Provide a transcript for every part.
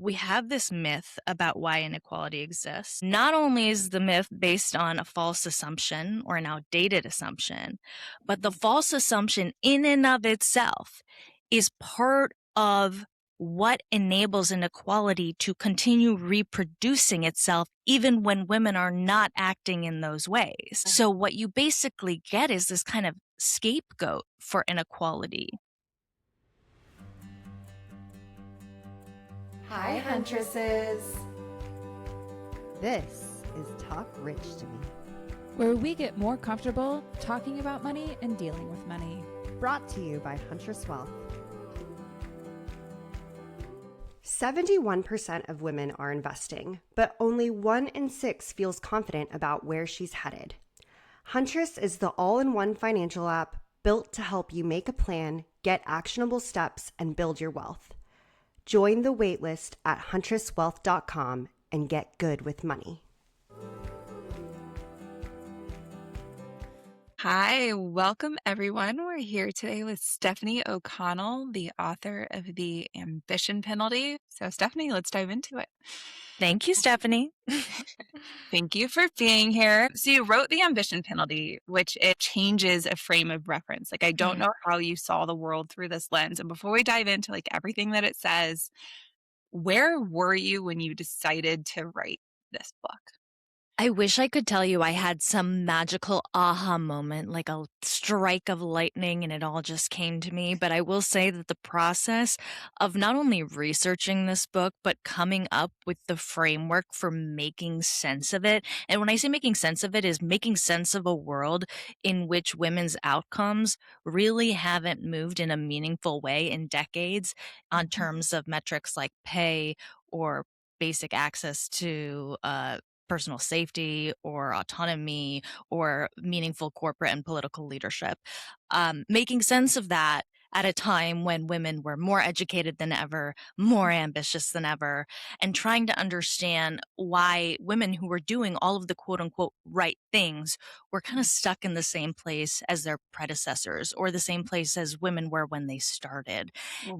we have this myth about why inequality exists. Not only is the myth based on a false assumption or an outdated assumption, but the false assumption in and of itself is part of what enables inequality to continue reproducing itself even when women are not acting in those ways. So what you basically get is this kind of scapegoat for inequality. Hi, Huntresses. This is Talk Rich to Me, where we get more comfortable talking about money and dealing with money. brought to you by Huntress Wealth. 71% of women are investing, but only 1 in 6 feels confident about where she's headed. Huntress is the all-in-one financial app built to help you make a plan, get actionable steps, and build your wealth. Join the waitlist at huntresswealth.com and get good with money. Hi, welcome everyone. We're here today with Stefanie O'Connell, the author of The Ambition Penalty. So, Stefanie, let's dive into it. Thank you, Stefanie. Thank you for being here. So, you wrote The Ambition Penalty, which it changes a frame of reference. Like, I don't know how you saw the world through this lens. And before we dive into like everything that it says, where were you when you decided to write this book? I wish I could tell you I had some magical aha moment, like a strike of lightning, and it all just came to me. But I will say that the process of not only researching this book, but coming up with the framework for making sense of it. And when I say making sense of it, is making sense of a world in which women's outcomes really haven't moved in a meaningful way in decades on terms of metrics like pay or basic access to personal safety or autonomy or meaningful corporate and political leadership. Making sense of that at a time when women were more educated than ever, more ambitious than ever, and trying to understand why women who were doing all of the quote unquote right things were kind of stuck in the same place as their predecessors or the same place as women were when they started.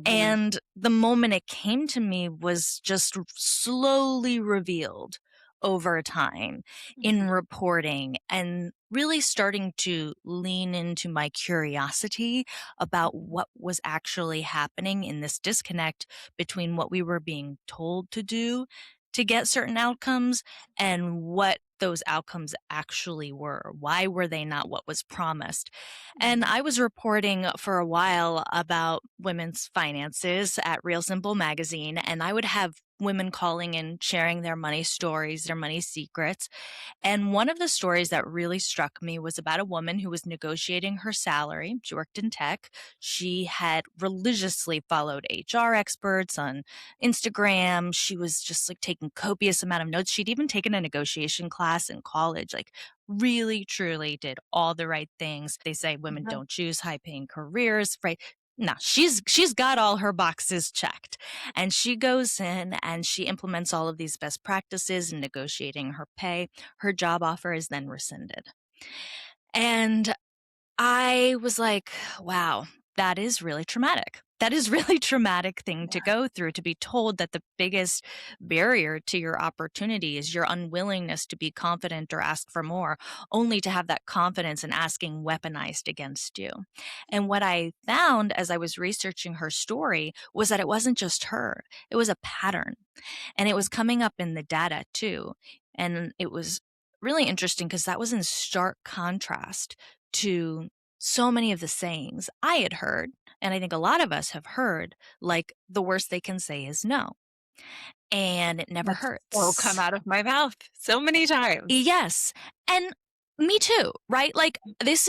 And the moment it came to me was just slowly revealed over time in reporting and really starting to lean into my curiosity about what was actually happening in this disconnect between what we were being told to do to get certain outcomes and what those outcomes actually were. Why were they not what was promised? And I was reporting for a while about women's finances at Real Simple magazine, and I would have women calling and sharing their money stories, their money secrets. And one of the stories that really struck me was about a woman who was negotiating her salary. She worked in tech. She had religiously followed HR experts on Instagram. She was just like taking copious amount of notes. She'd even taken a negotiation class in college, like really, truly did all the right things. They say women don't choose high paying careers, right? No, she's got all her boxes checked. And she goes in and she implements all of these best practices in negotiating her pay. Her job offer is then rescinded. And I was like, wow, that is really traumatic. That is really traumatic thing to go through, to be told that the biggest barrier to your opportunity is your unwillingness to be confident or ask for more, only to have that confidence and asking weaponized against you. And what I found as I was researching her story was that it wasn't just her, it was a pattern. And it was coming up in the data too. And it was really interesting because that was in stark contrast to so many of the sayings I had heard, and I think a lot of us have heard, like the worst they can say is no. And it never hurts. Will come out of my mouth so many times. Yes. And me too, right? Like this,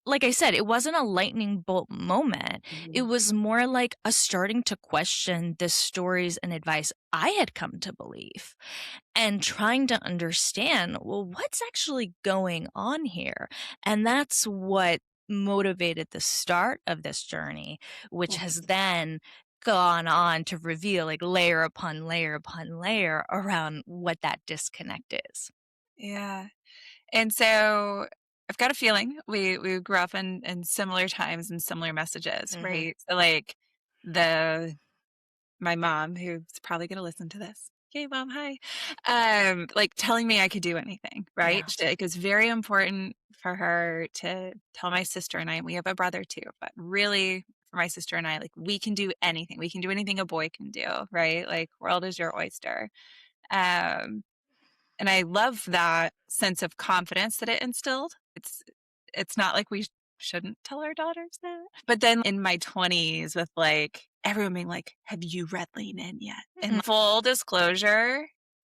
like I said, it wasn't a lightning bolt moment. It was more like a starting to question the stories and advice I had come to believe and trying to understand, well, what's actually going on here? And that's what motivated the start of this journey, which has then gone on to reveal like layer upon layer upon layer around what that disconnect is. Yeah. And so I've got a feeling we grew up in similar times and similar messages, right? So like the my mom, who's probably going to listen to this. Hey, mom, hi. Like telling me I could do anything, right? Yeah. Like, it's very important for her to tell my sister and I, we have a brother too, but really for my sister and I, like, we can do anything. We can do anything a boy can do, right? Like, world is your oyster. Um, and I love that sense of confidence that it instilled. It's not like we shouldn't tell our daughters that. But then in my 20s with like everyone being like, have you read Lean In yet? And full disclosure,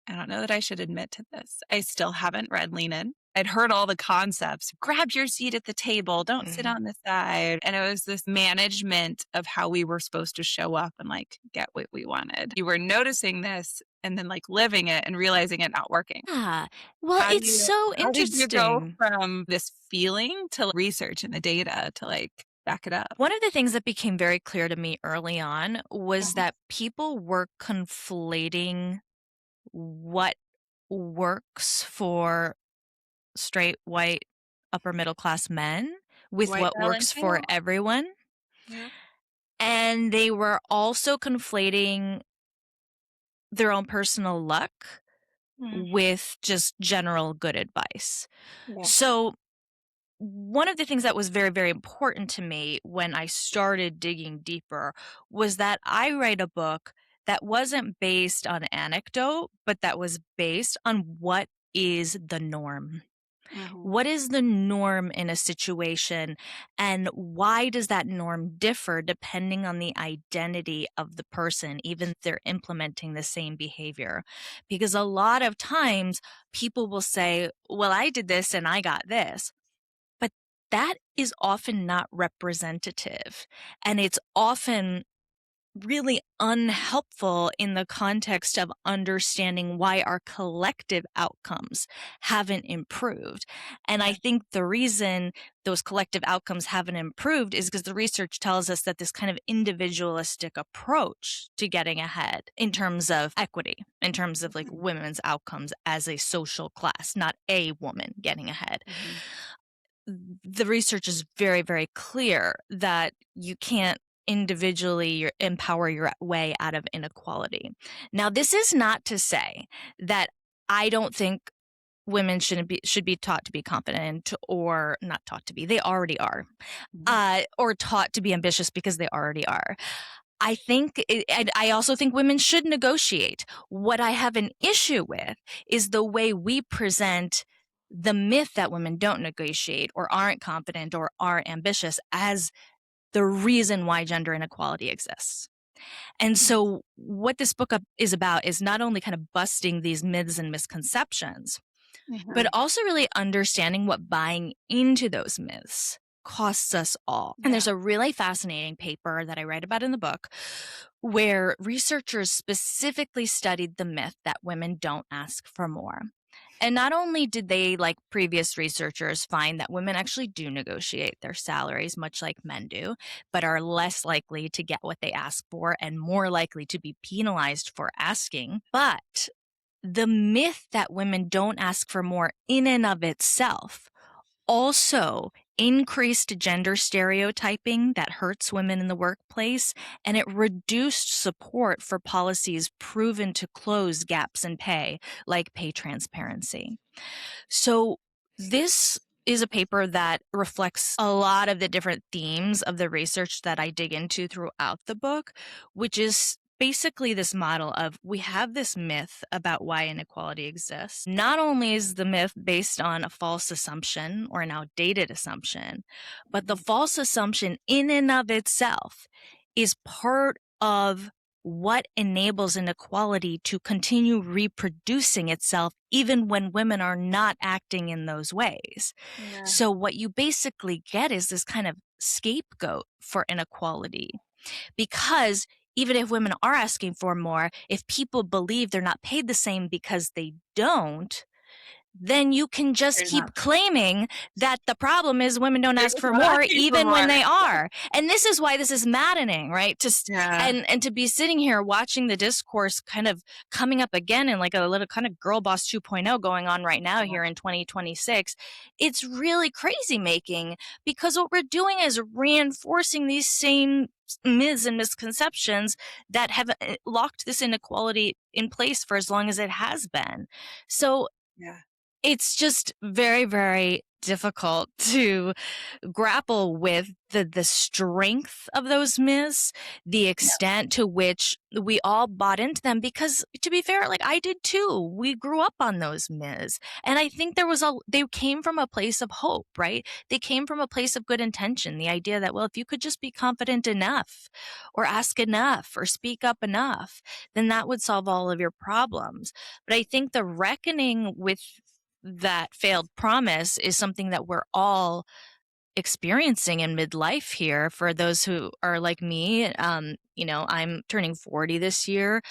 I don't know that I should admit to this. I still haven't read Lean In. I'd heard all the concepts. Grab your seat at the table. Don't sit on the side. And it was this management of how we were supposed to show up and like get what we wanted. You were noticing this and then like living it and realizing it not working. Yeah. Well, it's so How did you go interesting. from this feeling to research and the data to like back it up? One of the things that became very clear to me early on was that people were conflating what works for straight, white, upper middle class men with White what male and works for female. everyone. Yeah. And they were also conflating their own personal luck with just general good advice. Yeah. So one of the things that was very, very important to me when I started digging deeper was that I write a book that wasn't based on anecdote, but that was based on what is the norm. What is the norm in a situation, and why does that norm differ depending on the identity of the person, even if they're implementing the same behavior? Because a lot of times people will say, well, I did this and I got this. But that is often not representative. And it's often really unhelpful in the context of understanding why our collective outcomes haven't improved. And I think the reason those collective outcomes haven't improved is because the research tells us that this kind of individualistic approach to getting ahead in terms of equity, in terms of like women's outcomes as a social class, not a woman getting ahead. The research is very, very clear that you can't individually empower your way out of inequality. Now, this is not to say that I don't think women should be taught to be confident, or not taught to be. They already are, or taught to be ambitious, because they already are. And I also think women should negotiate. What I have an issue with is the way we present the myth that women don't negotiate or aren't confident or aren't ambitious as the reason why gender inequality exists. And so what this book is about is not only kind of busting these myths and misconceptions, but also really understanding what buying into those myths costs us all. And there's a really fascinating paper that I write about in the book where researchers specifically studied the myth that women don't ask for more. And not only did they, like previous researchers, find that women actually do negotiate their salaries, much like men do, but are less likely to get what they ask for and more likely to be penalized for asking, but the myth that women don't ask for more in and of itself also increased gender stereotyping that hurts women in the workplace, and it reduced support for policies proven to close gaps in pay, like pay transparency. So this is a paper that reflects a lot of the different themes of the research that I dig into throughout the book, which is basically this model of we have this myth about why inequality exists. Not only is the myth based on a false assumption or an outdated assumption, but the false assumption in and of itself is part of what enables inequality to continue reproducing itself even when women are not acting in those ways. So what you basically get is this kind of scapegoat for inequality, because even if women are asking for more, if people believe they're not paid the same because they don't, then you can just keep claiming that the problem is women don't ask for more even when they are. And this is why this is maddening, right? And to be sitting here watching the discourse kind of coming up again in like a little kind of girl boss 2.0 going on right now here in 2026, it's really crazy making, because what we're doing is reinforcing these same myths and misconceptions that have locked this inequality in place for as long as it has been. So Yeah. it's just very, very difficult to grapple with the strength of those myths, the extent to which we all bought into them. Because to be fair, like I did too, we grew up on those myths, and I think they came from a place of hope, right? They came from a place of good intention. The idea that, well, if you could just be confident enough, or ask enough, or speak up enough, then that would solve all of your problems. But I think the reckoning with that failed promise is something that we're all experiencing in midlife here. For those who are like me, I'm turning 40 this year.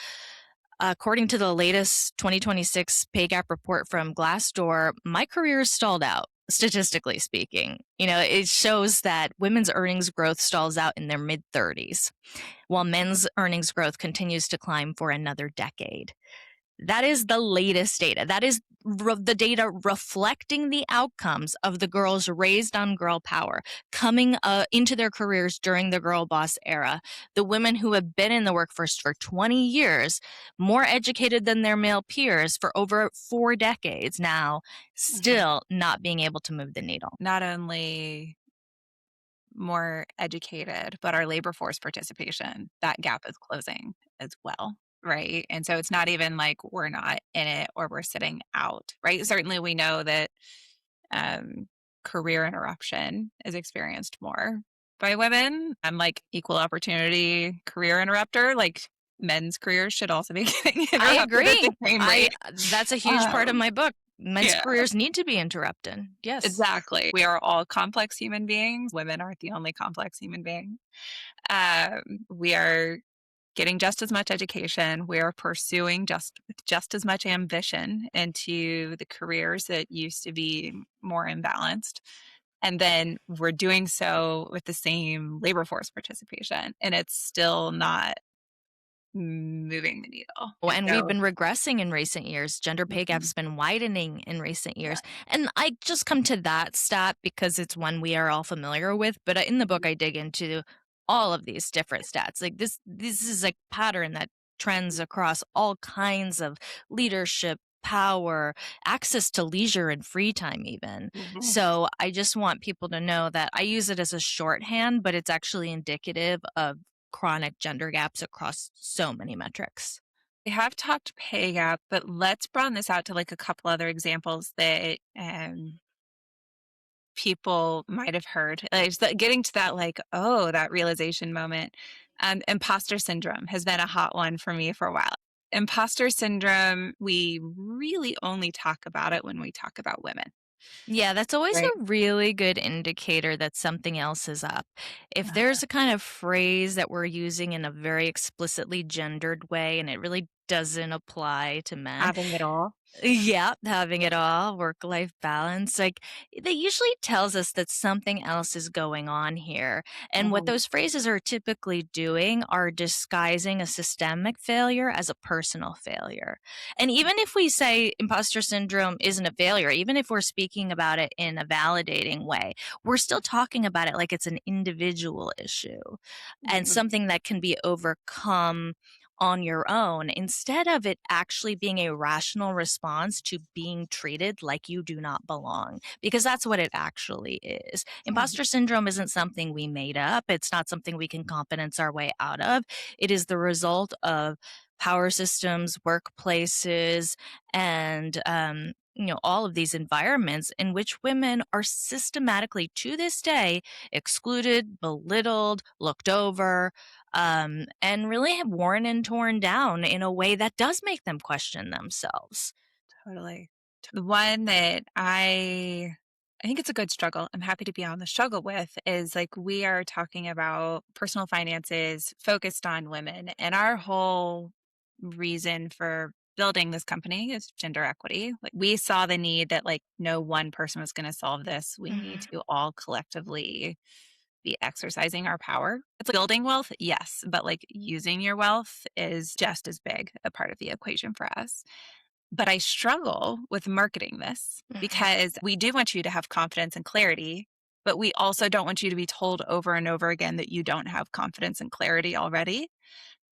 According to the latest 2026 pay gap report from Glassdoor, my career is stalled out, statistically speaking. It shows that women's earnings growth stalls out in their mid 30s, while men's earnings growth continues to climb for another decade. That is the latest data. That is the data reflecting the outcomes of the girls raised on girl power, coming into their careers during the girl boss era. The women who have been in the workforce for 20 years, more educated than their male peers for over 4 decades now, still not being able to move the needle. Not only more educated, but our labor force participation, that gap is closing as well, right? And so it's not even like we're not in it or we're sitting out, right? Certainly we know that um, career interruption is experienced more by women. I'm like equal opportunity career interrupter, like men's careers should also be getting I interrupted at agree. the same rate. That's a huge part of Um, my book. Men's yeah. careers need to be interrupted. Yes. Exactly. We are all complex human beings. Women aren't the only complex human being. We are getting just as much education. We are pursuing just as much ambition into the careers that used to be more imbalanced. And then we're doing so with the same labor force participation, and it's still not moving the needle. Oh, And and we've so, been regressing in recent years. Gender pay mhm, gap's been widening in recent yeah. years. And I just come to that stat because it's one we are all familiar with. But in the book, I dig into all of these different stats. Like this is a pattern that trends across all kinds of leadership, power, access to leisure and free time, even. Mhm. So I just want people to know that I use it as a shorthand, but it's actually indicative of chronic gender gaps across so many metrics. We have talked pay gap, but let's broaden this out to like a couple other examples that people might have heard. Like, getting to that, like, oh, that realization moment. Imposter syndrome has been a hot one for me for a while. Imposter syndrome, we really only talk about it when we talk about women, Yeah, that's always right? a really good indicator that something else is up. If Uh, there's a kind of phrase that we're using in a very explicitly gendered way and it really doesn't apply to men, Having it all. yeah, having it all, work-life balance, like, that usually tells us that something else is going on here, and what Mhm. those phrases are typically doing are disguising a systemic failure as a personal failure. And even if we say imposter syndrome isn't a failure, even if we're speaking about it in a validating way, we're still talking about it like it's an individual issue and Mhm. something that can be overcome on your own instead of it actually being a rational response to being treated like you do not belong, because that's what it actually is. Mhm. Imposter syndrome isn't something we made up. It's not something we can confidence our way out of. It is the result of power systems, workplaces, and all of these environments in which women are systematically to this day excluded, belittled, looked over, and really have worn and torn down in a way that does make them question themselves. Totally. The one that I think it's a good struggle. I'm happy to be on the struggle with is like we are talking about personal finances focused on women, and our whole reason for building this company is gender equity. Like we saw the need that like no one person was going to solve this. We need Mhm. to all collectively be exercising our power. It's like building wealth, yes, but like using your wealth is just as big a part of the equation for us. But I struggle with marketing this Mhm. because we do want you to have confidence and clarity, but we also don't want you to be told over and over again that you don't have confidence and clarity already.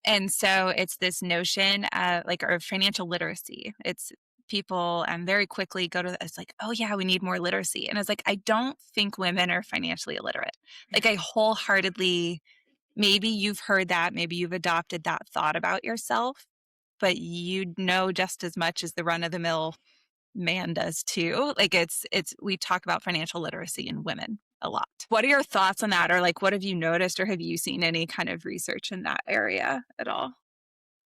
And so it's this notion like our financial literacy. It's people very quickly go to it's like, oh yeah, we need more literacy. And it's like, I don't think women are financially illiterate. Like I wholeheartedly, maybe you've heard that, maybe you've adopted that thought about yourself, but you know just as much as the run of the mill man does too. Like it's we talk about financial literacy in women a lot. What are your thoughts on that? Or like what have you noticed or have you seen any kind of research in that area at all?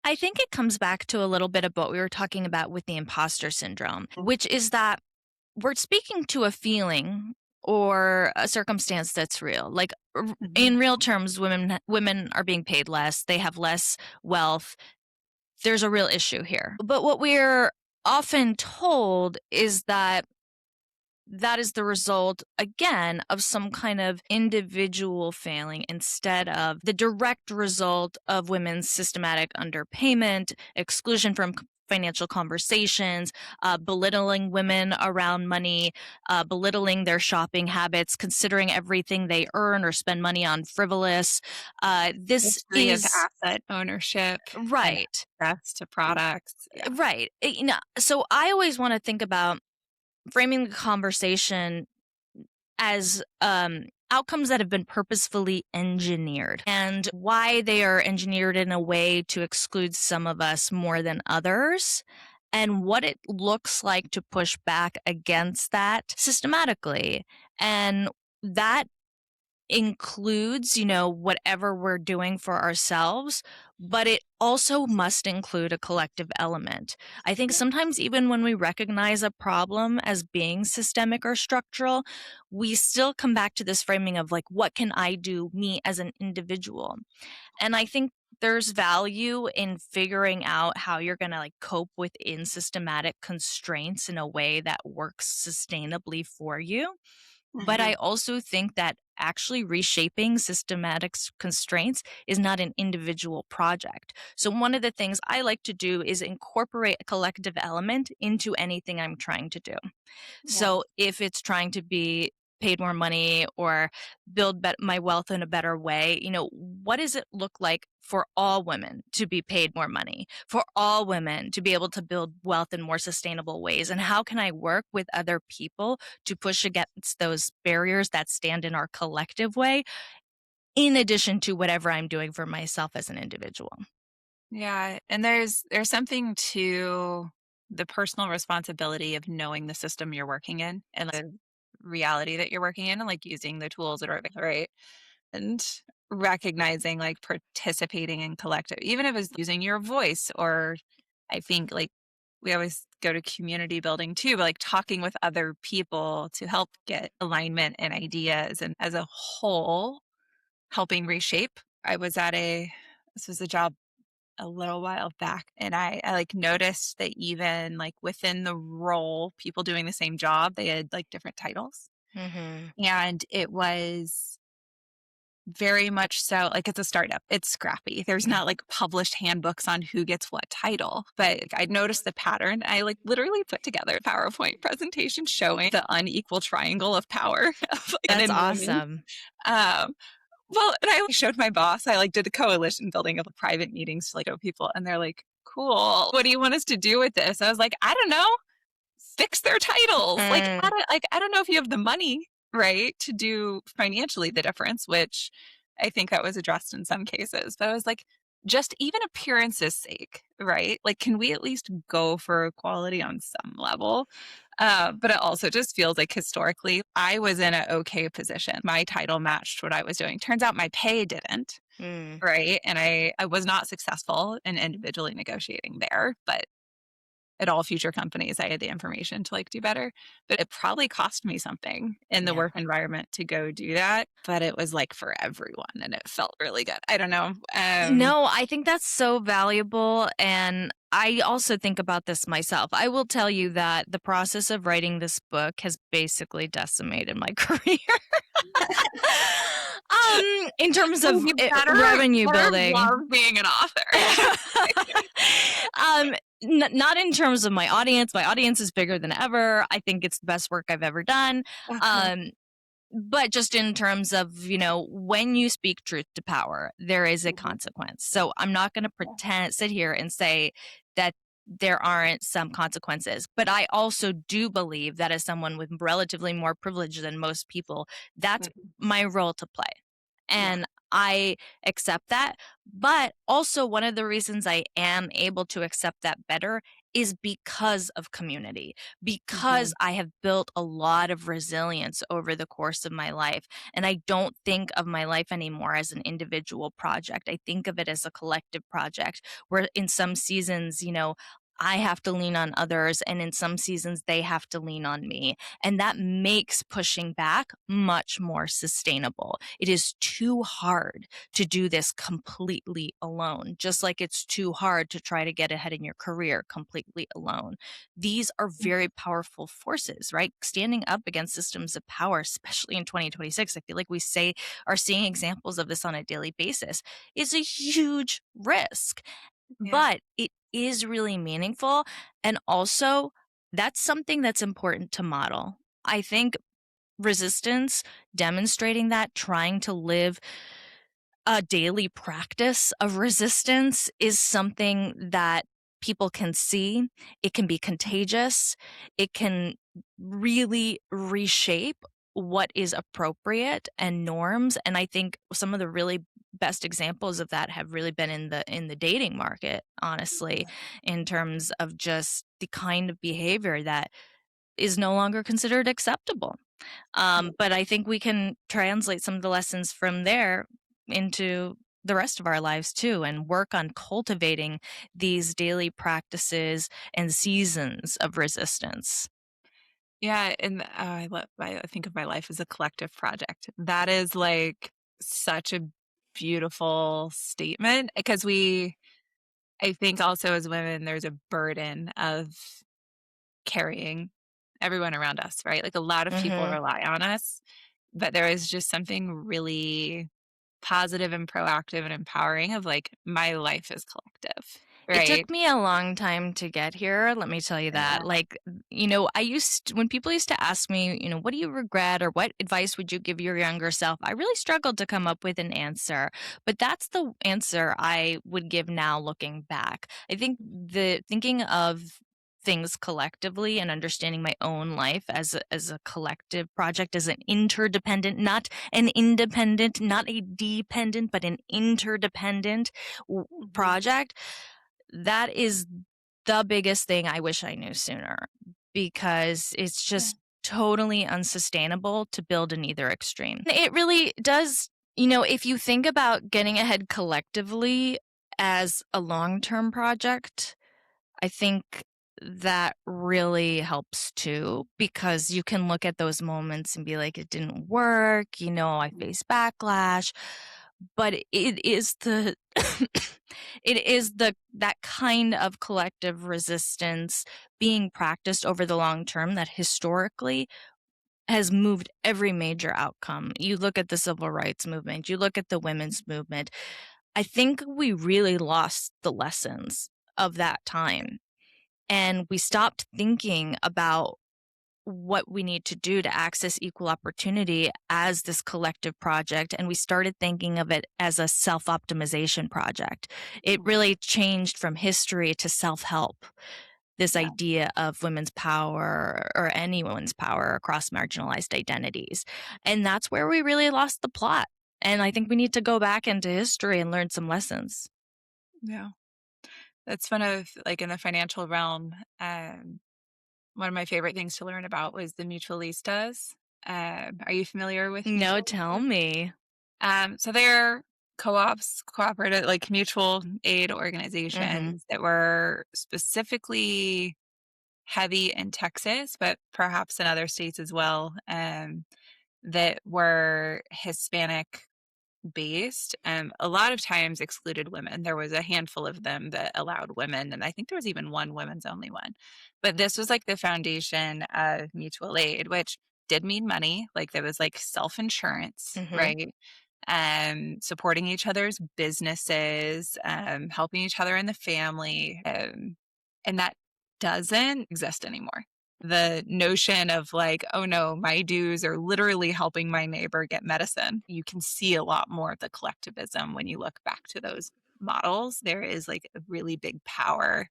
I think it comes back to a little bit of what we were talking about with the imposter syndrome, which is that we're speaking to a feeling or a circumstance that's real. Like Mhm. in real terms, women are being paid less, they have less wealth. There's a real issue here. But what we're often told is that that is the result, again, of some kind of individual failing instead of the direct result of women's systematic underpayment, exclusion from financial conversations, belittling women around money, belittling their shopping habits, considering everything they earn or spend money on frivolous. This History of is asset ownership and right. access to products. Yeah. Right. So I always want to think about framing the conversation as outcomes that have been purposefully engineered and why they are engineered in a way to exclude some of us more than others, and what it looks like to push back against that systematically. And that includes, whatever we're doing for ourselves, but it also must include a collective element. I think sometimes even when we recognize a problem as being systemic or structural, we still come back to this framing of like, what can I do, me as an individual? And I think there's value in figuring out how you're going to like cope within systematic constraints in a way that works sustainably for you. But I Mhm. also think that actually reshaping systematic constraints is not an individual project. So, one of the things I like to do is incorporate a collective element into anything I'm trying to do. Yeah. So, if it's trying to be paid more money or build my wealth in a better way, what does it look like for all women to be paid more money, for all women to be able to build wealth in more sustainable ways? And how can I work with other people to push against those barriers that stand in our collective way, in addition to whatever I'm doing for myself as an individual? Yeah, and there's something to the personal responsibility of knowing the system you're working in and the reality that you're working in and like using the tools that are right and recognizing like participating in collective, even if it's using your voice or I think like we always go to community building too, but like talking with other people to help get alignment and ideas and as a whole helping reshape. I was at this was a job a little while back and I like noticed that even like within the role, people doing the same job, they had like different titles. Mm-hmm. And it was very much so like it's a startup. It's scrappy. There's not like published handbooks on who gets what title. But like, I noticed the pattern. I like literally put together a PowerPoint presentation showing the unequal triangle of power of like men That's and women. awesome. Um, well, and I showed my boss, I like did a coalition building of like, private meetings to like show people, and they're like, "Cool. What do you want us to do with this?" I was like, "I don't know. Fix their titles." Mm, I don't know if you have the money, right, to do financially the difference, which I think that was addressed in some cases. But I was like, just even appearance's sake, right? Like, can we at least go for equality on some level? But it also just feels like historically, I was in an okay position. My title matched what I was doing. Turns out my pay didn't, mm. right? And I was not successful in individually negotiating there, but at all future companies, I had the information to like do better. But it probably cost me something in the Yeah. work environment to go do that. But it was like for everyone and it felt really good. I don't know. No, I think that's so valuable. And I also think about this myself. I will tell you that the process of writing this book has basically decimated my career. In terms Well, of you revenue better building. love being an author. um, not in terms of my audience. My audience is bigger than ever. I think it's the best work I've ever done. Uh-huh. Um, But just in terms of, when you speak truth to power, there is a Mhm. consequence. So I'm not going Yeah. to sit here and say that there aren't some consequences. But I also do believe that as someone with relatively more privilege than most people, that's Mhm. my role to play. Yeah. And I accept that. But also, one of the reasons I am able to accept that better is because of community, because Mhm. I have built a lot of resilience over the course of my life. And I don't think of my life anymore as an individual project. I think of it as a collective project where in some seasons, I have to lean on others, and in some seasons, they have to lean on me. And that makes pushing back much more sustainable. It is too hard to do this completely alone, just like it's too hard to try to get ahead in your career completely alone. These are very powerful forces, right? Standing up against systems of power, especially in 2026, I feel like we are seeing examples of this on a daily basis, is a huge risk. Yeah. But it is really meaningful. And also, that's something that's important to model. I think resistance, demonstrating that, trying to live a daily practice of resistance is something that people can see. It can be contagious. It can really reshape what is appropriate and norms. And I think some of the really best examples of that have really been in the dating market, honestly, in terms of just the kind of behavior that is no longer considered acceptable. Yeah. But I think we can translate some of the lessons from there into the rest of our lives too, and work on cultivating these daily practices and seasons of resistance. Yeah, and I think of my life as a collective project. That is like such a beautiful statement because I think also as women, there's a burden of carrying everyone around us, right? Like a lot of people Hmm. rely on us, but there is just something really positive and proactive and empowering of like my life is collective, It right? took me a long time to get here, let me tell you that. Yeah. Like, when people used to ask me, what do you regret or what advice would you give your younger self? I really struggled to come up with an answer, but that's the answer I would give now looking back. I think the thinking of things collectively and understanding my own life as a collective project, as an interdependent, not an independent, not a dependent, but an interdependent Mhm. project, that is the biggest thing I wish I knew sooner, because it's Yeah. just totally unsustainable to build in either extreme. It really does, if you think about getting ahead collectively as a long-term project, I think that really helps too, because you can look at those moments and be like, it didn't work, I faced backlash, but it is the it is that kind of collective resistance being practiced over the long term that historically has moved every major outcome. You look at the civil rights movement, you look at the women's movement. I think we really lost the lessons of that time, and we stopped thinking about what we need to do to access equal opportunity as this collective project, and we started thinking of it as a self-optimization project. It Mhm. really changed from history to self-help, this Yeah. idea of women's power or anyone's power across marginalized identities. And that's where we really lost the plot. And I think we need to go back into history and learn some lessons. Yeah. That's one of like in the financial realm. One of my favorite things to learn about was the mutualistas. Are you familiar with No, tell mutualistas? me. So they're co-ops, cooperative, like mutual aid Mhm. organizations that were specifically heavy in Texas, but perhaps in other states as well, that were Hispanic based, a lot of times excluded women. There was a handful of them that allowed women, and I think there was even one women's only one. But this was like the foundation of mutual aid, which did mean money. Like there was like self-insurance, Mhm. right? Supporting each other's businesses, helping each other in the family. And that doesn't exist anymore. the notion of like, oh no, my dues are literally helping my neighbor get medicine. You can see a lot more of the collectivism when you look back to those models. There is like a really big power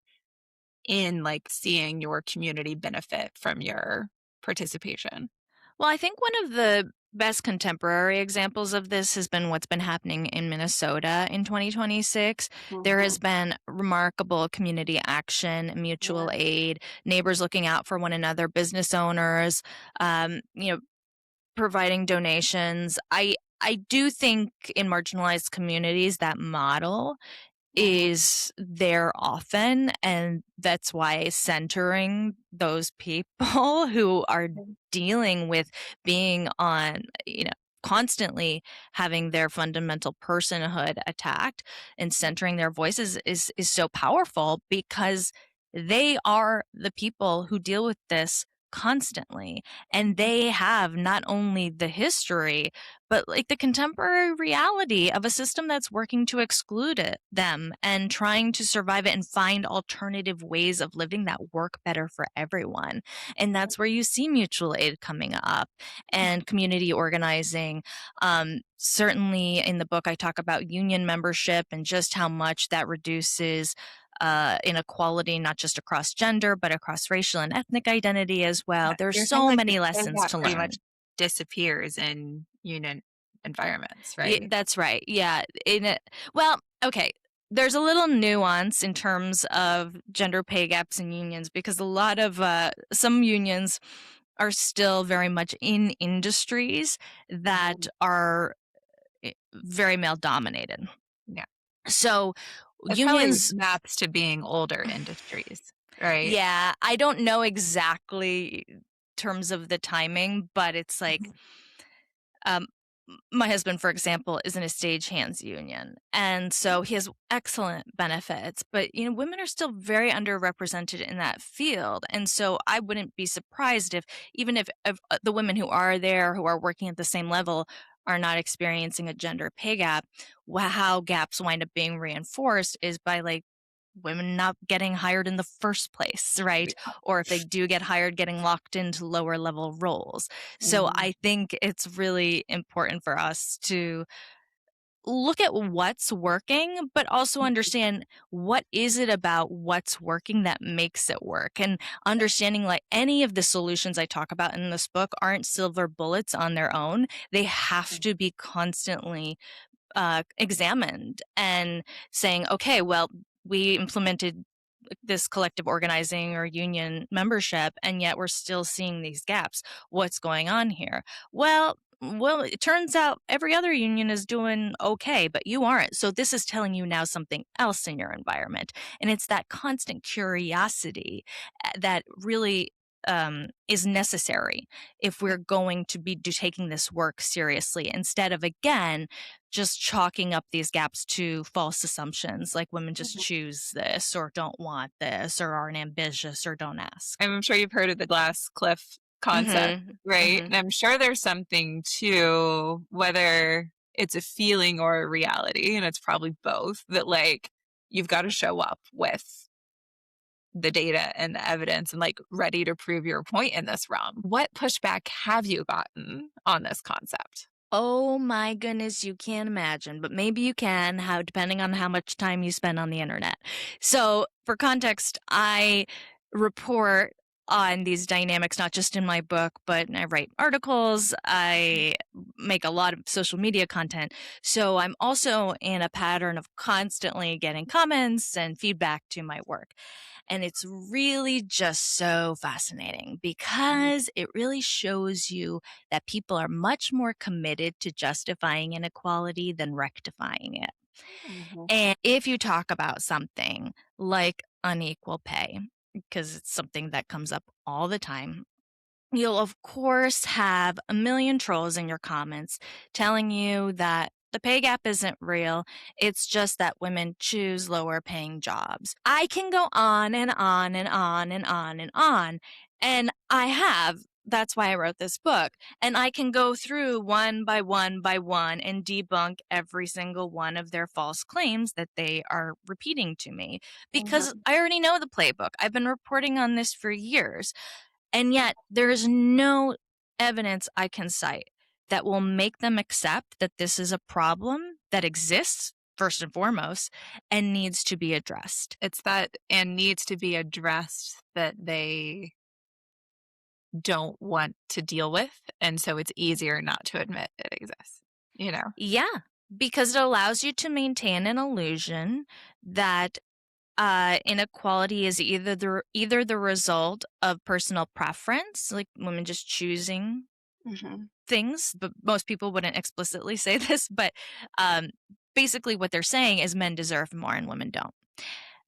in like seeing your community benefit from your participation. Well, I think one of the best contemporary examples of this has been what's been happening in Minnesota in 2026. There has Mhm. been remarkable community action, mutual Yeah. aid, neighbors looking out for one another, business owners, you know, providing donations. I do think in marginalized communities that model Mhm. is there often, and that's why centering those people who are dealing with being on, constantly having their fundamental personhood attacked and centering their voices is so powerful because they are the people who deal with this constantly, and they have not only the history but like the contemporary reality of a system that's working to exclude them and trying to survive it and find alternative ways of living that work better for everyone. And that's where you see mutual aid coming up and community organizing. Certainly in the book, I talk about union membership and just how much that reduces inequality, not just across gender, but across racial and ethnic identity as well. There's You're saying so like the many pay lessons gap to pretty much learn. disappears in union environments, right? That's right. Yeah. Well, okay. There's a little nuance in terms of gender pay gaps in unions because a lot of some unions are still very much in industries that Mhm. are very male dominated. Yeah. So It probably unions, maps to being older industries, right? yeah, I don't know exactly terms of the timing, but it's like Mhm. Um, my husband, for example, is in a stagehands union, and so he has excellent benefits. But women are still very underrepresented in that field, and so I wouldn't be surprised if even if the women who are there, who are working at the same level, are not experiencing a gender pay gap. How gaps wind up being reinforced is by like women not getting hired in the first place, right? Yeah. Or if they do get hired, getting locked into lower level roles. So Mhm. I think it's really important for us to look at what's working, but also understand what is it about what's working that makes it work. And understanding like any of the solutions I talk about in this book aren't silver bullets on their own. They have to be constantly examined and saying, okay, well, we implemented this collective organizing or union membership, and yet we're still seeing these gaps. What's going on here? Well, it turns out every other union is doing okay, but you aren't. So this is telling you now something else in your environment. And it's that constant curiosity that really is necessary if we're going to be taking this work seriously instead of, again, just chalking up these gaps to false assumptions like women just Mhm. choose this or don't want this or aren't ambitious or don't ask. I'm sure you've heard of the glass cliff concept, Mhm. right? Mhm. And I'm sure there's something to whether it's a feeling or a reality, and it's probably both, that like you've got to show up with the data and the evidence and like ready to prove your point in this realm. What pushback have you gotten on this concept? Oh my goodness, you can't imagine, but maybe you can, how depending on how much time you spend on the internet. So, for context, I report on these dynamics not just in my book, but I write articles, I make a lot of social media content. So, I'm also in a pattern of constantly getting comments and feedback to my work. And it's really just so fascinating because it really shows you that people are much more committed to justifying inequality than rectifying it. Mhm. And if you talk about something like unequal pay, because it's something that comes up all the time, you'll, of course, have a million trolls in your comments telling you that the pay gap isn't real. It's just that women choose lower paying jobs. I can go on and on and on and on and on. And I have. That's why I wrote this book. And I can go through one by one by one and debunk every single one of their false claims that they are repeating to me because Mhm. I already know the playbook. I've been reporting on this for years. And yet there's no evidence I can cite that will make them accept that this is a problem that exists, first and foremost, and needs to be addressed. It's that and needs to be addressed that they don't want to deal with, and so it's easier not to admit it exists, you know? Yeah, because it allows you to maintain an illusion that inequality is either the result of personal preference, like women just choosing Mhm. things, but most people wouldn't explicitly say this, but um, basically what they're saying is men deserve more and women don't.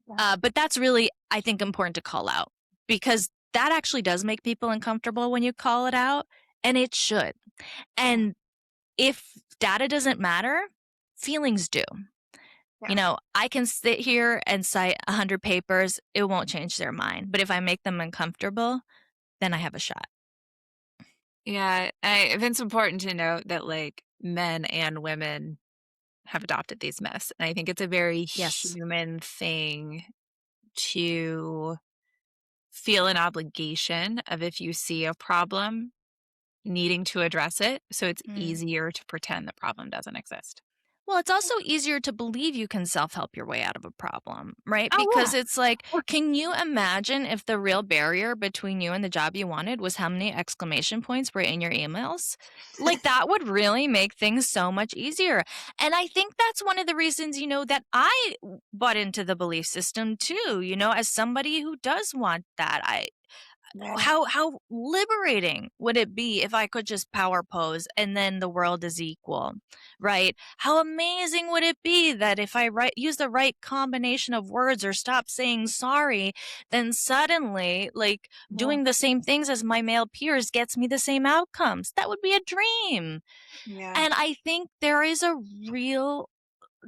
Yeah. But that's really, I think, important to call out because that actually does make people uncomfortable when you call it out, and it should. Yeah. And if data doesn't matter, feelings do. Yeah. You know, I can sit here and cite 100 papers, it won't change their mind. But if I make them uncomfortable, then I have a shot. Yeah, I it's important to note that, like, men and women have adopted these myths, and I think it's a very Yes. human thing to feel an obligation of if you see a problem, needing to address it, so it's Mm. easier to pretend the problem doesn't exist. Well, it's also easier to believe you can self help your way out of a problem, right? Oh, Because yeah. it's like, Of can you imagine if the real barrier between you and the job you wanted was how many exclamation points were in your emails? Like, that would really make things so much easier. And I think that's one of the reasons, that I bought into the belief system too, as somebody who does want that. Yeah. How liberating would it be if I could just power pose and then the world is equal, right? How amazing would it be that if use the right combination of words or stop saying sorry, then suddenly, like, Yeah. doing the same things as my male peers gets me the same outcomes? That would be a dream. Yeah. And I think there is a real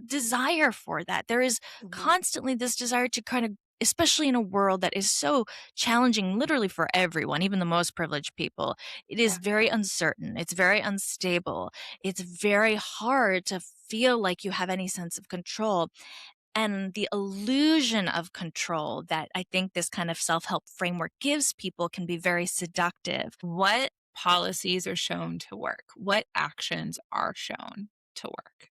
desire for that. There is Mhm. constantly this desire to kind of, especially in a world that is so challenging literally for everyone, even the most privileged people. It is Yeah. very uncertain. It's very unstable. It's very hard to feel like you have any sense of control. And the illusion of control that I think this kind of self help framework gives people can be very seductive. What policies are shown to work? What actions are shown to work?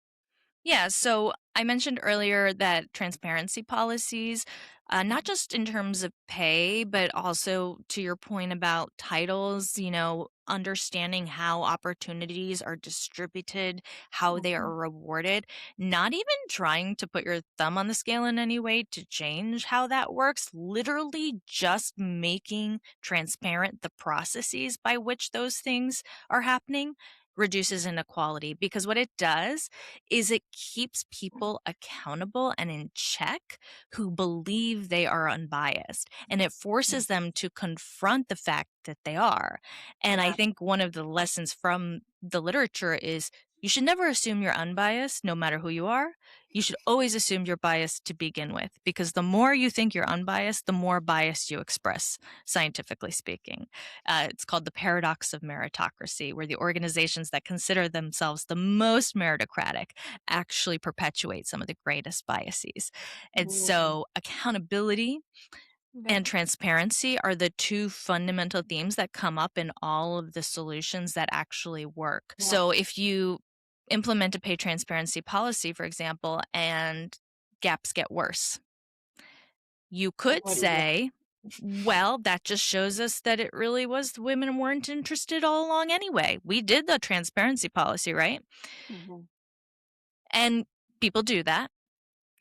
Yeah, so I mentioned earlier that transparency policies, not just in terms of pay, but also to your point about titles, understanding how opportunities are distributed, how they Mhm. are rewarded, not even trying to put your thumb on the scale in any way to change how that works, literally just making transparent the processes by which those things are happening reduces inequality because what it does is it keeps people accountable and in check who believe they are unbiased. And it forces them to confront the fact that they are. And I Yeah. think one of the lessons from the literature is you should never assume you're unbiased, no matter who you are. You should always assume you're biased to begin with, because the more you think you're unbiased, the more bias you express, scientifically speaking. It's called the paradox of meritocracy, where the organizations that consider themselves the most meritocratic actually perpetuate some of the greatest biases. And Mhm. so, accountability Yeah. and transparency are the two fundamental themes that come up in all of the solutions that actually work. Yeah. So, if you implement a pay transparency policy, for example, and gaps get worse, you Then could what do you do? say, well, that just shows us that it really was women weren't interested all along anyway. We did the transparency policy, right? Mhm. And people do that.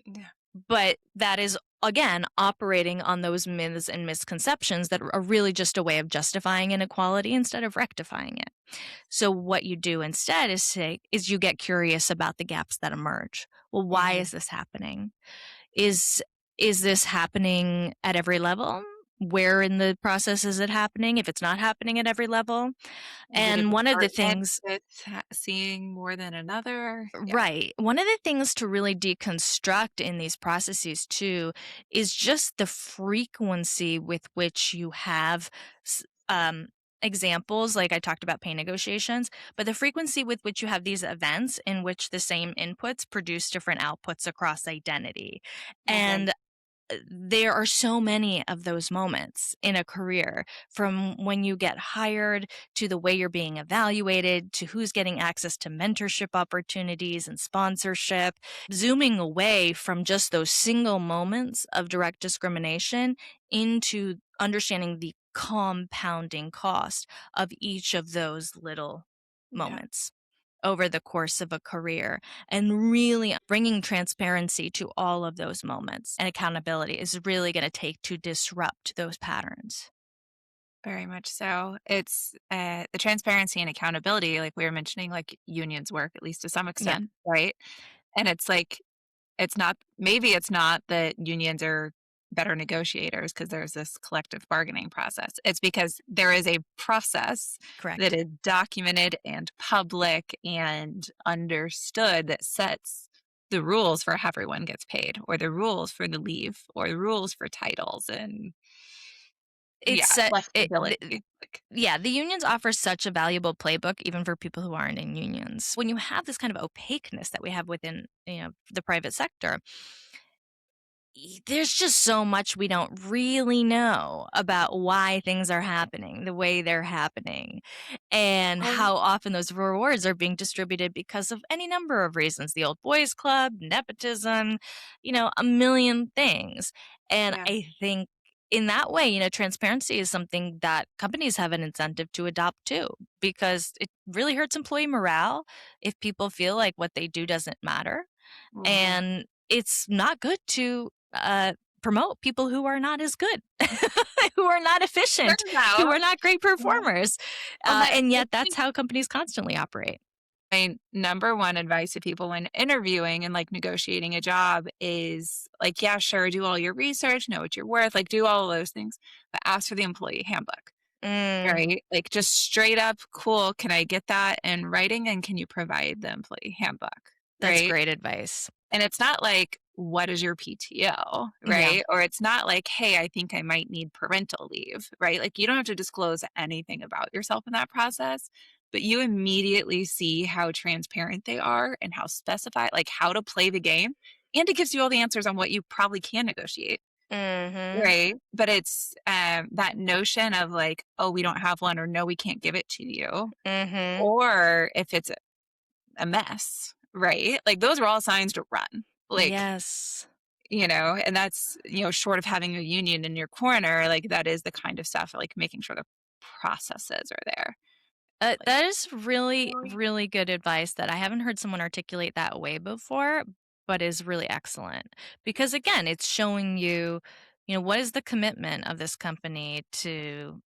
Yeah. But that is, again, operating on those myths and misconceptions that are really just a way of justifying inequality instead of rectifying it. So what you do instead is you get curious about the gaps that emerge. Well, why Mhm. is this happening? Is is this happening at every level? Where in the process is it happening if it's not happening at every level? Is it a And one of the department things that's seeing more than another? Yeah. Right. One of the things to really deconstruct in these processes too is just the frequency with which you have s- um, examples, like I talked about pay negotiations, but the frequency with which you have these events in which the same inputs produce different outputs across identity. Okay. And there are so many of those moments in a career, from when you get hired to the way you're being evaluated to who's getting access to mentorship opportunities and sponsorship. Zooming away from just those single moments of direct discrimination into understanding the compounding cost of each of those little Yeah. moments over the course of a career, and really bringing transparency to all of those moments and accountability is really going to take to disrupt those patterns. Very much so. It's the transparency and accountability, like we were mentioning, like unions work, at least to some Yeah. extent, right? And it's like, it's not, maybe it's not that unions are better negotiators because there's this collective bargaining process. It's because there is a process that Correct. is documented and public and understood that sets the rules for how everyone gets paid, or the rules for the leave, or the rules for titles and, yeah, It's flexibility. Like, yeah, the unions offer such a valuable playbook even for people who aren't in unions. When you have this kind of opaqueness that we have within, the private sector, there's just so much we don't really know about why things are happening the way they're happening, and oh, how often those rewards are being distributed because of any number of reasons: the old boys club, nepotism, a million things. And yeah. I think in that way, transparency is something that companies have an incentive to adopt too, because it really hurts employee morale if people feel like what they do doesn't matter. Mhm. And it's not good to promote people who are not as good, who are not efficient, Turns who out, are not great yeah. performers. Well, And I yet, that's think how companies constantly operate. my number one advice to people when interviewing and like negotiating a job is like, yeah, sure, do all your research, know what you're worth, like do all of those things, but ask for the employee handbook, Mm, right? Like just straight up, cool. Can I get that in writing and can you provide the employee handbook, that's right? great advice. And it's not like, what is your PTO, Yeah. right? Or it's not like, hey, I think I might need parental leave, right? Like you don't have to disclose anything about yourself in that process, but you immediately see how transparent they are and how specified, like how to play the game. And it gives you all the answers on what you probably can negotiate, Mm-hmm. right? But it's that notion of like, oh, we don't have one, or no, we can't give it to you. Mm-hmm. Or if it's a mess, right? Like those are all signs to run. Like, Yes. and that's, short of having a union in your corner, like that is the kind of stuff, like making sure the processes are there. Like, That is really, really? really good advice that I haven't heard someone articulate that way before, but is really excellent. Because again, it's showing you, what is the commitment of this company to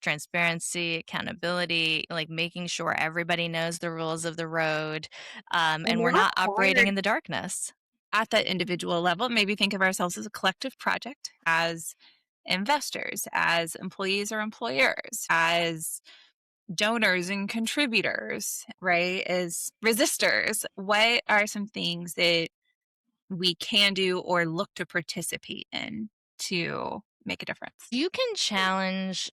transparency, accountability, like making sure everybody knows the rules of the road, And and we're we're not operating required in the darkness. at that individual level, maybe think of ourselves as a collective project, as investors, as employees or employers, as donors and contributors, right? As resistors. What are some things that we can do or look to participate in to make a difference? You can challenge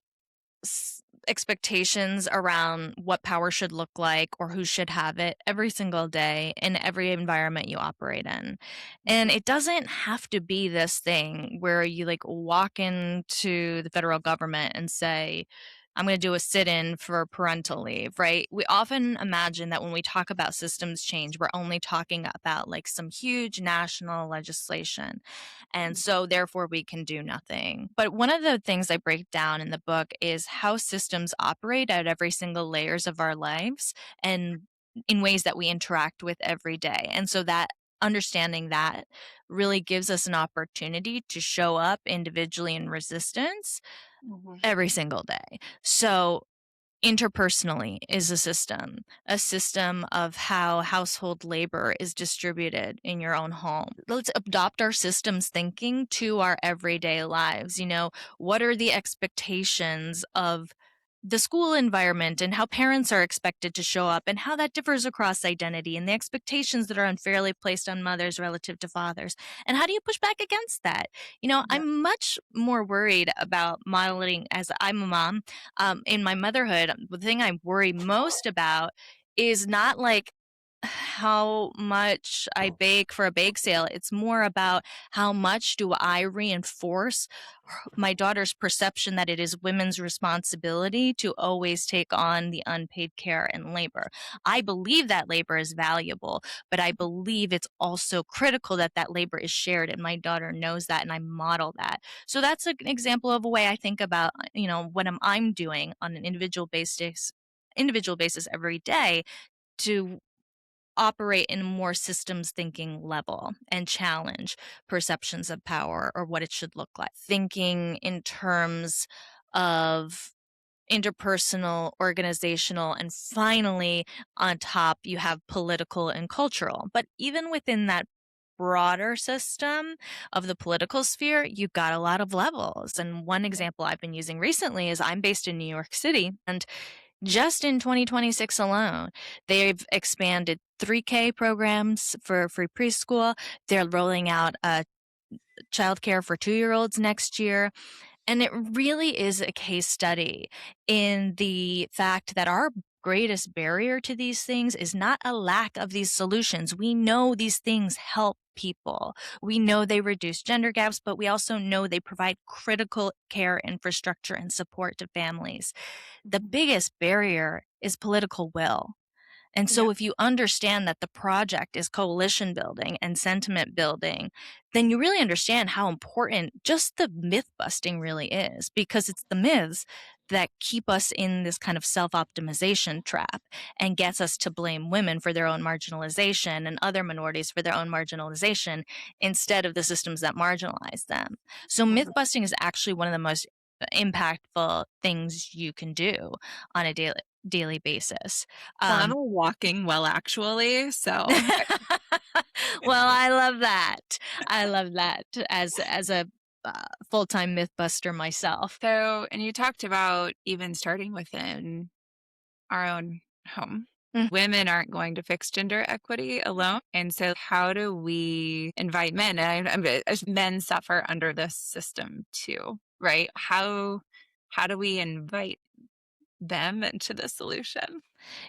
expectations around what power should look like or who should have it every single day in every environment you operate in. And Mhm. it doesn't have to be this thing where you like walk into the federal government and say, I'm going to do a sit in for parental leave, right? We often imagine that when we talk about systems change, we're only talking about like some huge national legislation. And Mhm. so, therefore, we can do nothing. But one of the things I break down in the book is how systems operate at every single layers of our lives and in ways that we interact with every day. And so, that understanding that really gives us an opportunity to show up individually in resistance Mhm. every single day. So, interpersonally is a system of how household labor is distributed in your own home. Let's adopt our systems thinking to our everyday lives. What are the expectations of the school environment and how parents are expected to show up and how that differs across identity and the expectations that are unfairly placed on mothers relative to fathers? And how do you push back against that? Yeah. I'm much more worried about modeling as I'm a mom in my motherhood. The thing I worry most about is not like how much I bake for a bake sale. It's more about how much do I reinforce my daughter's perception that it is women's responsibility to always take on the unpaid care and labor. I believe that labor is valuable, but I believe it's also critical that that labor is shared, and my daughter knows that, and I model that. So that's an example of a way I think about, what I'm doing on an individual basis every day to operate in a more systems thinking level and challenge perceptions of power or what it should look like. Thinking in terms of interpersonal, organizational, and finally, on top, you have political and cultural. But even within that broader system of the political sphere, you've got a lot of levels. And one example I've been using recently is I'm based in New York City, and just in 2026 alone, they've expanded 3K programs for free preschool. They're rolling out childcare for 2-year-olds next year. And it really is a case study in the fact that our greatest barrier to these things is not a lack of these solutions. We know these things help people. We know they reduce gender gaps, but we also know they provide critical care infrastructure and support to families. The biggest barrier is political will. And Yeah. so if you understand that the project is coalition building and sentiment building, then you really understand how important just the myth busting really is, because it's the myths that keep us in this kind of self-optimization trap and gets us to blame women for their own marginalization and other minorities for their own marginalization instead of the systems that marginalize them. So myth busting is actually one of the most impactful things you can do on a daily basis. Well, I'm a walking well, actually. So, Well, I love that. I love that as a full-time myth buster myself. and you talked about even starting within our own home. Mm. Women aren't going to fix gender equity alone. And so, how do we invite men? And men suffer under this system too, right? How do we invite them into the solution?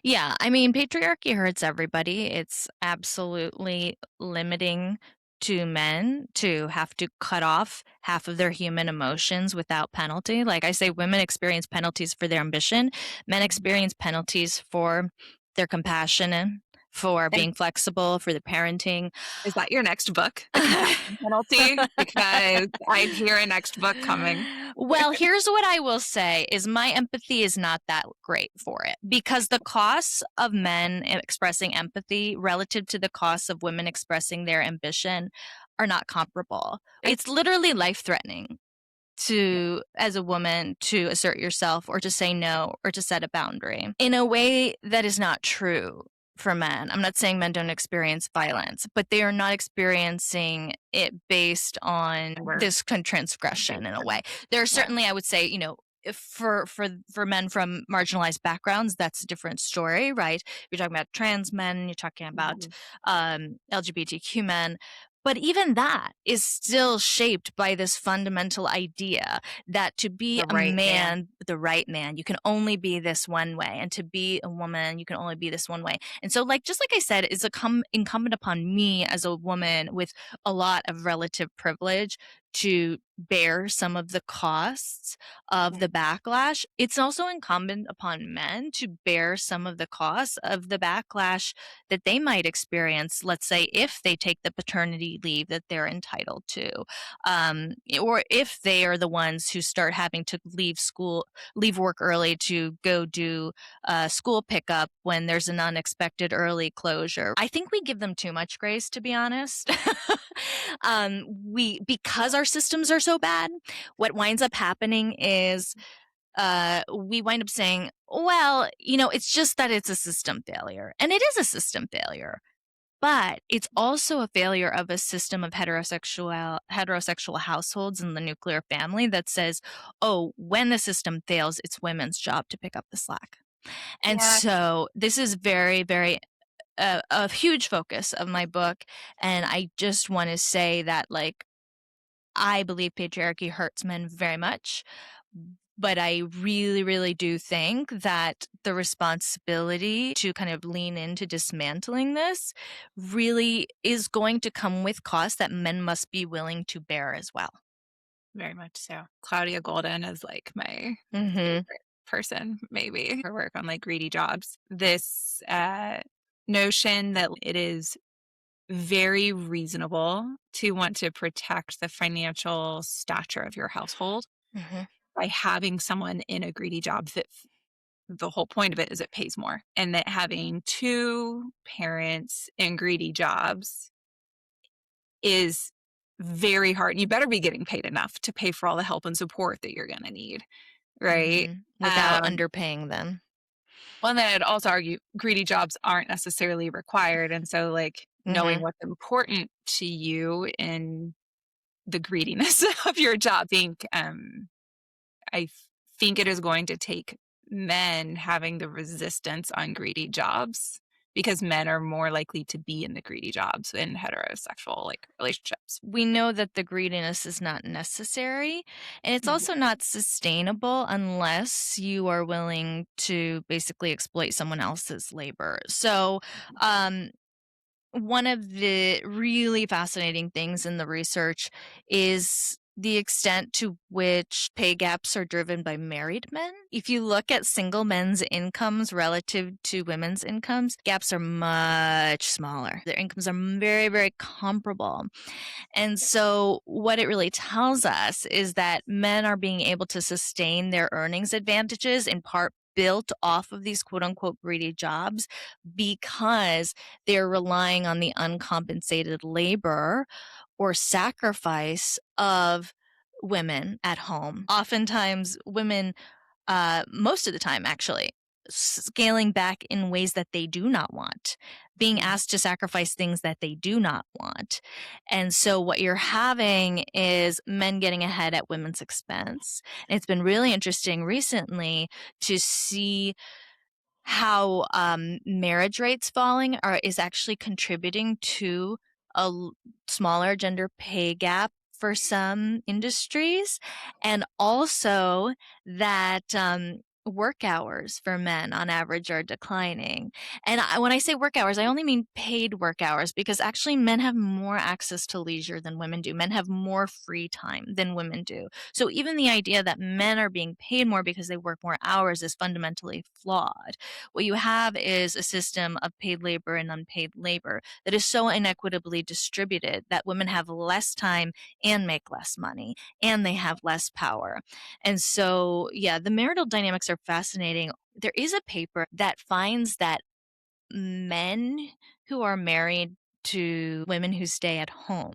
Yeah, I mean, patriarchy hurts everybody. It's absolutely limiting to men to have to cut off half of their human emotions without penalty. Like I say, women experience penalties for their ambition, men experience penalties for their compassion and for And being flexible, for the parenting. is that your next book, the compassion penalty? Because I hear a next book coming. Well, here's what I will say is my empathy is not that great for it, because the costs of men expressing empathy relative to the costs of women expressing their ambition are not comparable. It's literally life-threatening to, as a woman, to assert yourself or to say no or to set a boundary in a way that is not true for men. I'm not saying men don't experience violence, but they are not experiencing it based on this transgression in a way. There are certainly, I would say, if for men from marginalized backgrounds, that's a different story, right? You're talking about trans men, you're talking about LGBTQ men. But even that is still shaped by this fundamental idea that to be The a right man, the right man, you can only be this one way. And to be a woman, you can only be this one way. And so, just like I said, it's incumbent upon me as a woman with a lot of relative privilege to bear some of the costs of the backlash. It's also incumbent upon men to bear some of the costs of the backlash that they might experience, let's say, if they take the paternity leave that they're entitled to, or if they are the ones who start having to leave work early to go do school pickup when there's an unexpected early closure. I think we give them too much grace, to be honest. Because our systems are so bad, what winds up happening is we wind up saying, well, it's just that it's a system failure. And it is a system failure. But it's also a failure of a system of heterosexual households in the nuclear family that says, oh, when the system fails, it's women's job to pick up the slack. And so this is very, very a huge focus of my book. And I just want to say that, I believe patriarchy hurts men very much, But I really, really do think that the responsibility to kind of lean into dismantling this really is going to come with costs that men must be willing to bear as well. Very much so. Claudia Golden is like my Mm-hmm. favorite person, maybe. Her work on like greedy jobs. This notion that it is very reasonable to want to protect the financial stature of your household Mm-hmm. by having someone in a greedy job that the whole point of it is it pays more, and that having two parents in greedy jobs is very hard. You better be getting paid enough to pay for all the help and support that you're going to need, right? Mm-hmm. Without underpaying them. Well, and then I'd also argue greedy jobs aren't necessarily required. And so, like, knowing Mm-hmm. what's important to you in the greediness of your job, I think it is going to take men having the resistance on greedy jobs because men are more likely to be in the greedy jobs in heterosexual like relationships. We know that the greediness is not necessary, and it's Mhm. also not sustainable unless you are willing to basically exploit someone else's labor. So, one of the really fascinating things in the research is the extent to which pay gaps are driven by married men. If you look at single men's incomes relative to women's incomes, gaps are much smaller. Their incomes are very, very comparable. And so, what it really tells us is that men are being able to sustain their earnings advantages in part built off of these quote unquote greedy jobs because they're relying on the uncompensated labor or sacrifice of women at home. Oftentimes, women, most of the time actually, scaling back in ways that they do not want, being Mhm. asked to sacrifice things that they do not want. And so what you're having is men getting ahead at women's expense. And it's been really interesting recently to see how marriage rates falling is actually contributing to a smaller gender pay gap for some industries, and also that work hours for men on average are declining. And when I say work hours, I only mean paid work hours because actually men have more access to leisure than women do. Men have more free time than women do. So even the idea that men are being paid more because they work more hours is fundamentally flawed. What you have is a system of paid labor and unpaid labor that is so inequitably distributed that women have less time and make less money and they have less power. And so, yeah, the marital dynamics are fascinating. There is a paper that finds that men who are married to women who stay at home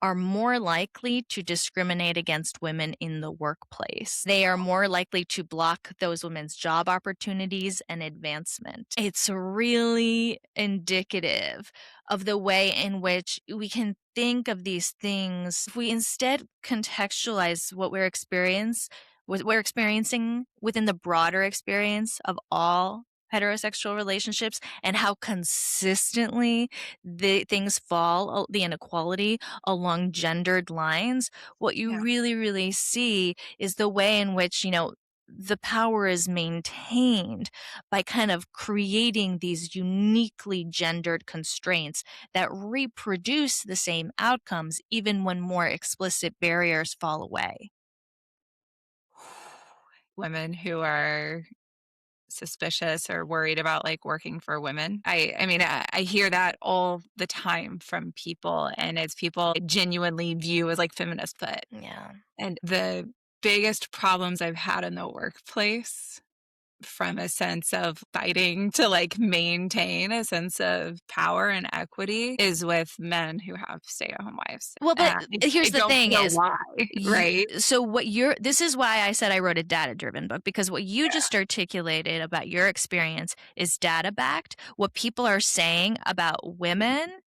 are more likely to discriminate against women in the workplace. They are more likely to block those women's job opportunities and advancement. It's really indicative of the way in which we can think of these things. If we instead contextualize what we're experiencing within the broader experience of all heterosexual relationships and how consistently the things fall, the inequality along gendered lines, what you Yeah. really, really see is the way in which, the power is maintained by kind of creating these uniquely gendered constraints that reproduce the same outcomes even when more explicit barriers fall away. Women who are suspicious or worried about like working for women. I mean, I hear that all the time from people, and it's people I genuinely view as like feminist, but Yeah. and the biggest problems I've had in the workplace from a sense of fighting to like maintain a sense of power and equity is with men who have stay-at-home wives. Well, but I here's the don't thing know is, why, right? so this is why I said I wrote a data driven book, because what you just articulated about your experience is data backed. What people are saying about women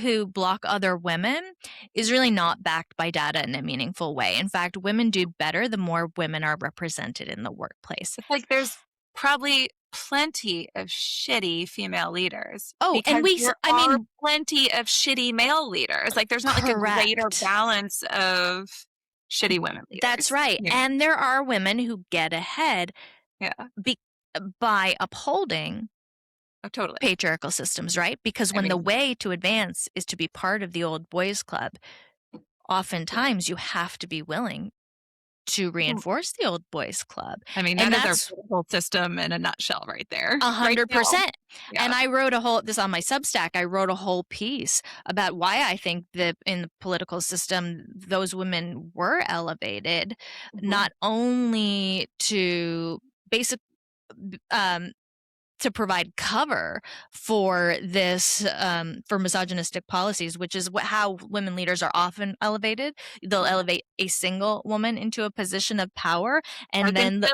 who block other women is really not backed by data in a meaningful way. In fact, women do better the more women are represented in the workplace. It's like there's probably plenty of shitty female leaders Oh, and because there I are mean, plenty of shitty male leaders. Like there's not like a greater correct. balance of shitty women leaders. That's right. Yeah. And there are women who get ahead Yeah. by upholding Totally. patriarchal systems, right? Because when the way to advance is to be part of the old boys club, oftentimes you have to be willing to reinforce the old boys club. I mean, And that is our that's political system in a nutshell right there. 100%. Yeah. And I wrote this on my Substack. I wrote a whole piece about why I think that in the political system, those women were elevated, not only to basic, to provide cover for this, for misogynistic policies, which is how women leaders are often elevated. They'll elevate a single woman into a position of power, and then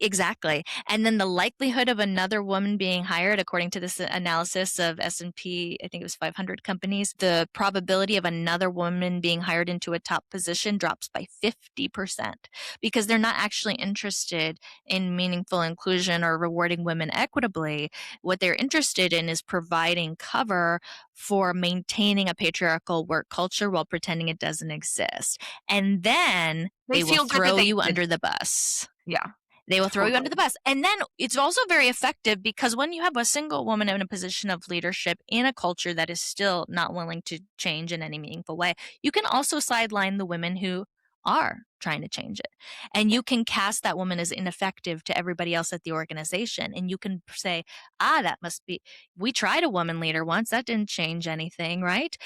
exactly. And then the likelihood of another woman being hired, according to this analysis of S&P, I think it was 500 companies, the probability of another woman being hired into a top position drops by 50% because they're not actually interested in meaningful inclusion or rewarding women equitably. What they're interested in is providing cover for maintaining a patriarchal work culture while pretending it doesn't exist. And then they will throw you under the bus. Yeah. They will throw you under the bus. And then it's also very effective because when you have a single woman in a position of leadership in a culture that is still not willing to change in any meaningful way, you can also sideline the women who are trying to change it. And you can cast that woman as ineffective to everybody else at the organization. And you can say, that must be, we tried a woman leader once, that didn't change anything, right?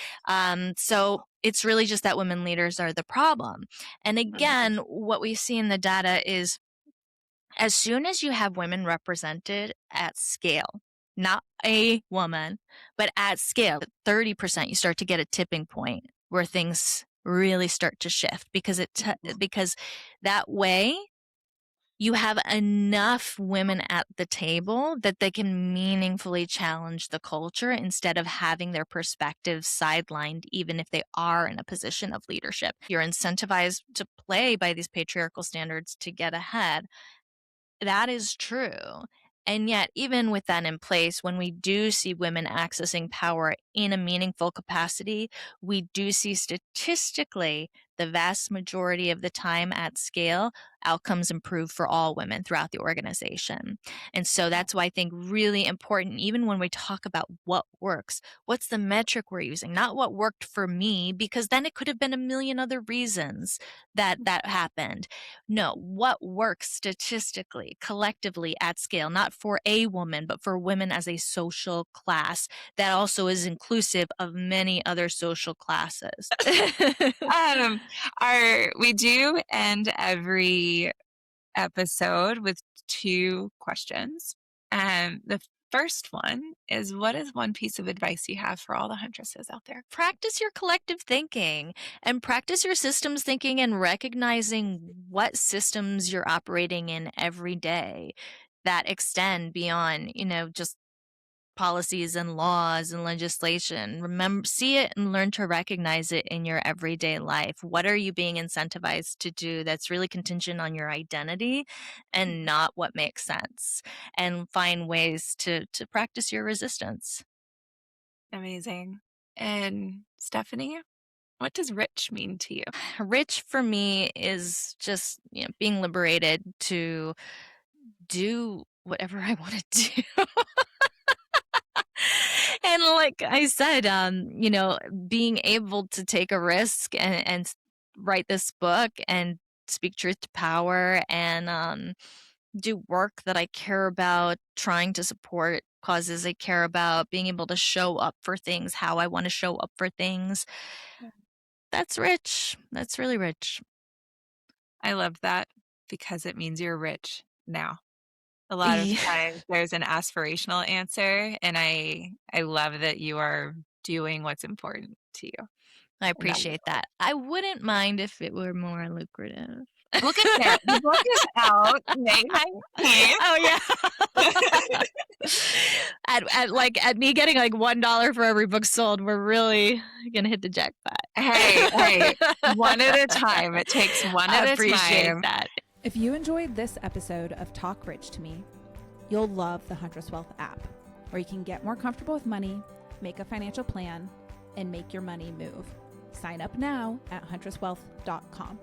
So it's really just that women leaders are the problem. And again, what we see in the data is as soon as you have women represented at scale, not a woman, but at scale, 30%, you start to get a tipping point where things really start to shift because because that way you have enough women at the table that they can meaningfully challenge the culture instead of having their perspectives sidelined, even if they are in a position of leadership. You're incentivized to play by these patriarchal standards to get ahead. That is true. And yet, even with that in place, when we do see women accessing power in a meaningful capacity, we do see statistically the vast majority of the time at scale, outcomes improve for all women throughout the organization. And so that's why I think really important, even when we talk about what works, what's the metric we're using, not what worked for me, because then it could have been a million other reasons that happened. No, what works statistically, collectively at scale, not for a woman, but for women as a social class that also is inclusive of many other social classes. We do end every episode with 2 questions. The first one is, what is one piece of advice you have for all the huntresses out there? Practice your collective thinking and practice your systems thinking and recognizing what systems you're operating in every day that extend beyond, just policies and laws and legislation. Remember, see it and learn to recognize it in your everyday life. What are you being incentivized to do that's really contingent on your identity and not what makes sense? And find ways to practice your resistance. Amazing. And Stefanie, what does rich mean to you? Rich for me is just being liberated to do whatever I want to do. And like I said, being able to take a risk and write this book and speak truth to power and do work that I care about, trying to support causes I care about, being able to show up for things how I want to show up for things. That's rich. That's really rich. I love that because it means you're rich now. A lot of times there's an aspirational answer, and I love that you are doing what's important to you. I appreciate that. I wouldn't mind if it were more lucrative. Look at that. The book is out May 19th. Oh, yeah. at me getting like $1 for every book sold, we're really going to hit the jackpot. Hey, one at a time. It takes one at a time. I appreciate that. If you enjoyed this episode of Talk Rich to Me, you'll love the Huntress Wealth app, where you can get more comfortable with money, make a financial plan, and make your money move. Sign up now at huntresswealth.com.